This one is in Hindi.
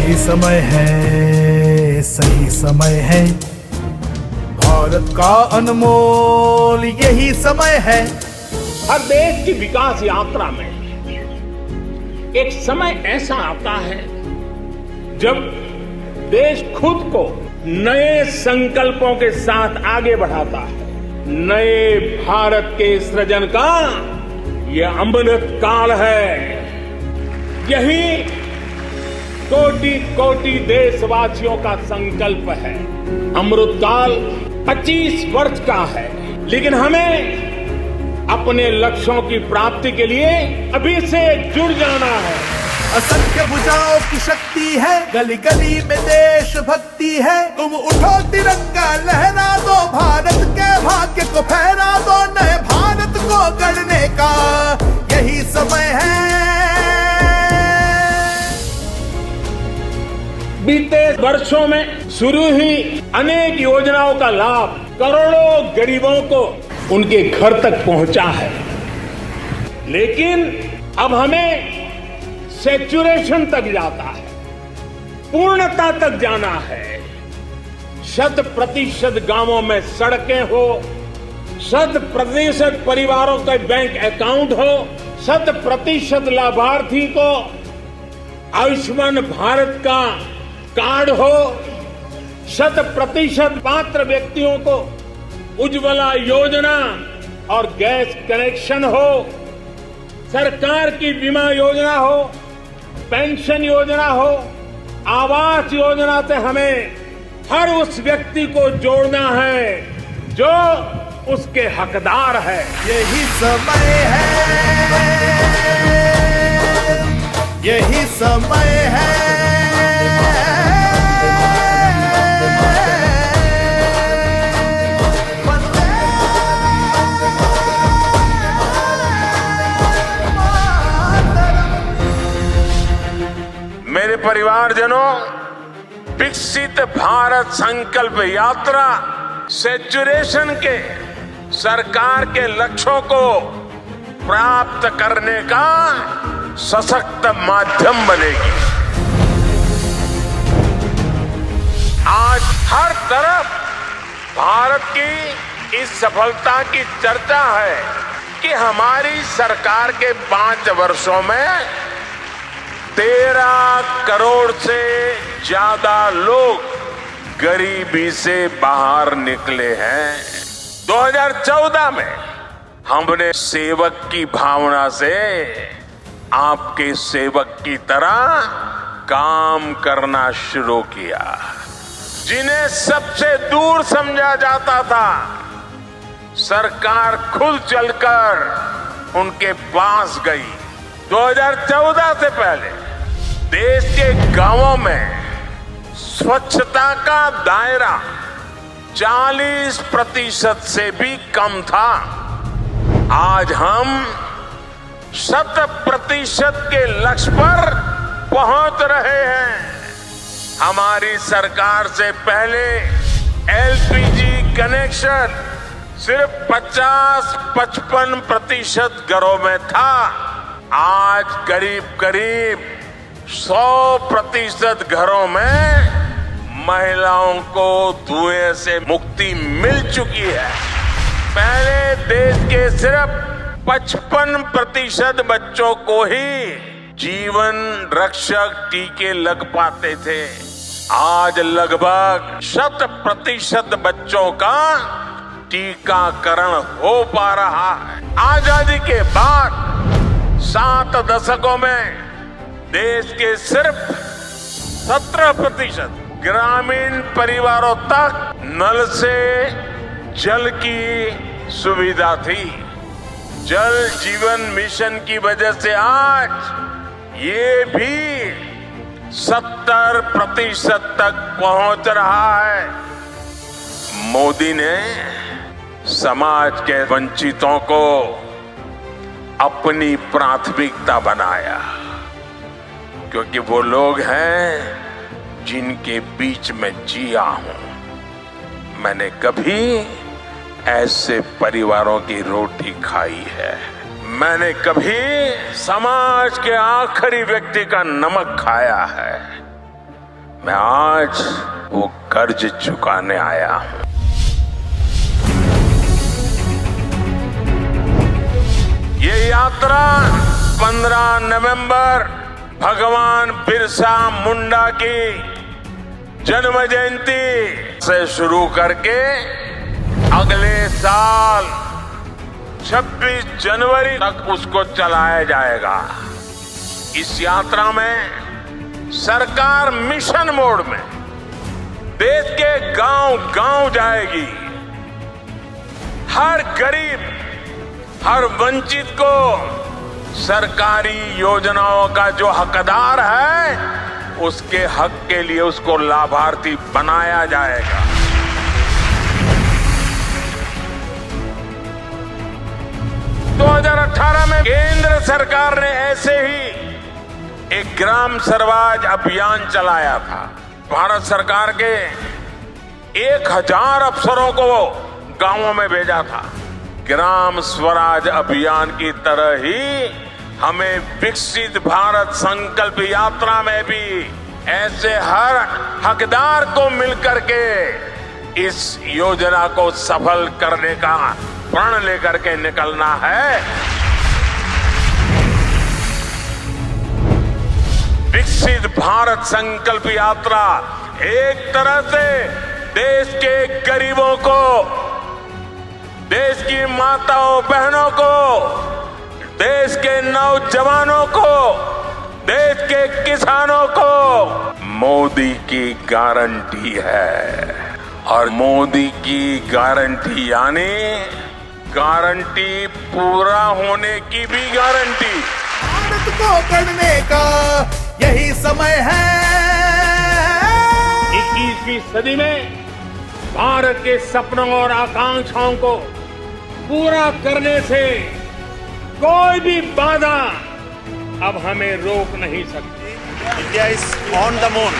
यही समय है, सही समय है, भारत का अनमोल यही समय है। हर देश की विकास यात्रा में एक समय ऐसा आता है जब देश खुद को नए संकल्पों के साथ आगे बढ़ाता है। नए भारत के सृजन का यह अमृत काल है। यही कोटि कोटि देशवासियों का संकल्प है। अमृत काल 25 वर्ष का है, लेकिन हमें अपने लक्ष्यों की प्राप्ति के लिए अभी से जुड़ जाना है। असंख्य भुजाओं की शक्ति है, गली गली में देश भक्ति है। तुम उठो तिरंगा लहरा दो, भारत के भाग्य को फहरा दो। नए भारत को गढ़ने का यही समय है। बीते वर्षों में शुरू हुई अनेक योजनाओं का लाभ करोड़ों गरीबों को उनके घर तक पहुंचा है, लेकिन अब हमें सैचुरेशन तक जाता है, पूर्णता तक जाना है। 100% गांवों में सड़कें हो, 100% परिवारों के बैंक अकाउंट हो, 100% लाभार्थी को आयुष्मान भारत का कार्ड हो, 100% पात्र व्यक्तियों को उज्ज्वला योजना और गैस कनेक्शन हो, सरकार की बीमा योजना हो, पेंशन योजना हो, आवास योजना से हमें हर उस व्यक्ति को जोड़ना है जो उसके हकदार है। यही समय है, यही समय है। मेरे परिवारजनों, विकसित भारत संकल्प यात्रा सैचुरेशन के सरकार के लक्ष्यों को प्राप्त करने का सशक्त माध्यम बनेगी। आज हर तरफ भारत की इस सफलता की चर्चा है कि हमारी सरकार के 5 वर्षों में 13 करोड़ से ज्यादा लोग गरीबी से बाहर निकले हैं। 2014 में हमने सेवक की भावना से आपके सेवक की तरह काम करना शुरू किया। जिन्हें सबसे दूर समझा जाता था, सरकार खुद चलकर उनके पास गई। 2014 से पहले देश के गांवों में स्वच्छता का दायरा 40% से भी कम था। आज हम 100% के लक्ष्य पर पहुंच रहे हैं। हमारी सरकार से पहले एलपीजी कनेक्शन सिर्फ 50-55% घरों में था। आज करीब 100% घरों में महिलाओं को धुएं से मुक्ति मिल चुकी है। पहले देश के सिर्फ 55% बच्चों को ही जीवन रक्षक टीके लग पाते थे। आज लगभग 100% बच्चों का टीकाकरण हो पा रहा है। आजादी के बाद 7 दशकों में देश के सिर्फ 17% ग्रामीण परिवारों तक नल से जल की सुविधा थी। जल जीवन मिशन की वजह से आज ये भी 70% तक पहुंच रहा है। मोदी ने समाज के वंचितों को अपनी प्राथमिकता बनाया, क्योंकि वो लोग हैं जिनके बीच में जिया हूं। मैंने कभी ऐसे परिवारों की रोटी खाई है। मैंने कभी समाज के आखिरी व्यक्ति का नमक खाया है। मैं आज वो कर्ज चुकाने आया हूं। ये यात्रा 15 नवंबर भगवान बिरसा मुंडा की जन्म जयंती से शुरू करके अगले साल 26 जनवरी तक उसको चलाया जाएगा। इस यात्रा में सरकार मिशन मोड में देश के गांव-गांव जाएगी। हर गरीब, हर वंचित को सरकारी योजनाओं का जो हकदार है उसके हक के लिए उसको लाभार्थी बनाया जाएगा। तो 2018 में केंद्र सरकार ने ऐसे ही एक ग्राम स्वराज अभियान चलाया था। भारत सरकार के 1000 अफसरों को गांवों में भेजा था। ग्राम स्वराज अभियान की तरह ही हमें विकसित भारत संकल्प यात्रा में भी ऐसे हर हकदार को मिलकर के इस योजना को सफल करने का प्रण लेकर के निकलना है। विकसित भारत संकल्प यात्रा एक तरह से देश के गरीबों को, देश की माताओं बहनों को, देश के नौजवानों को, देश के किसानों को मोदी की गारंटी है। और मोदी की गारंटी यानी गारंटी पूरा होने की भी गारंटी। भारत को गढ़ने का यही समय है। 21वीं सदी में भारत के सपनों और आकांक्षाओं को पूरा करने से कोई भी बाधा अब हमें रोक नहीं सकती। India is on the moon.